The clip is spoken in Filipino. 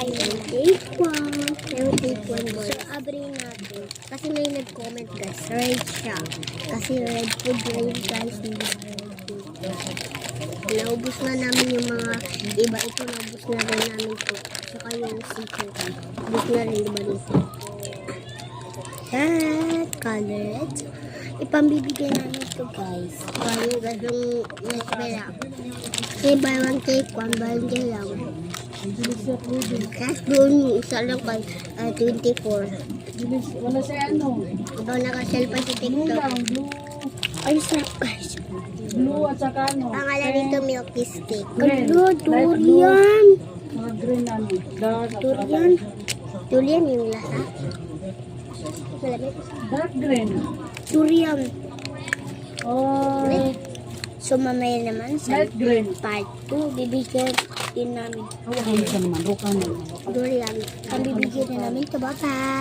tayo ng take one. Yung take one boy. So, abrihin natin. Kasi may nag-comment guys. Red siya. Kasi red food red guys. Hindi red food. Naubos na namin yung mga iba. Ito naubos na rin namin po. Saka yung siko. Naubos na rin diba nito. That color. Ipambibigay namin ito guys. Kaya yung nespera. Kasi buy one take one, buy one take lang. Cash doon yung isa lang kay 24. Wala sa ano? Ikaw nakasell pa sa Blue TikTok. lang, blue. Ay, sarap guys. Blue at saka ano? Pangalan nito milky stick. Green. Ano, durian. Mga green ano. Dark at saka Durian. Durian yung lasa. Malamig. dark green. Durian. Oh, So, mamaya naman sa light green. part 2, bibigyan din namin Hawakan mo siya naman. Rukan mo. durian. Ang bibigyan na namin ito. Bye-bye.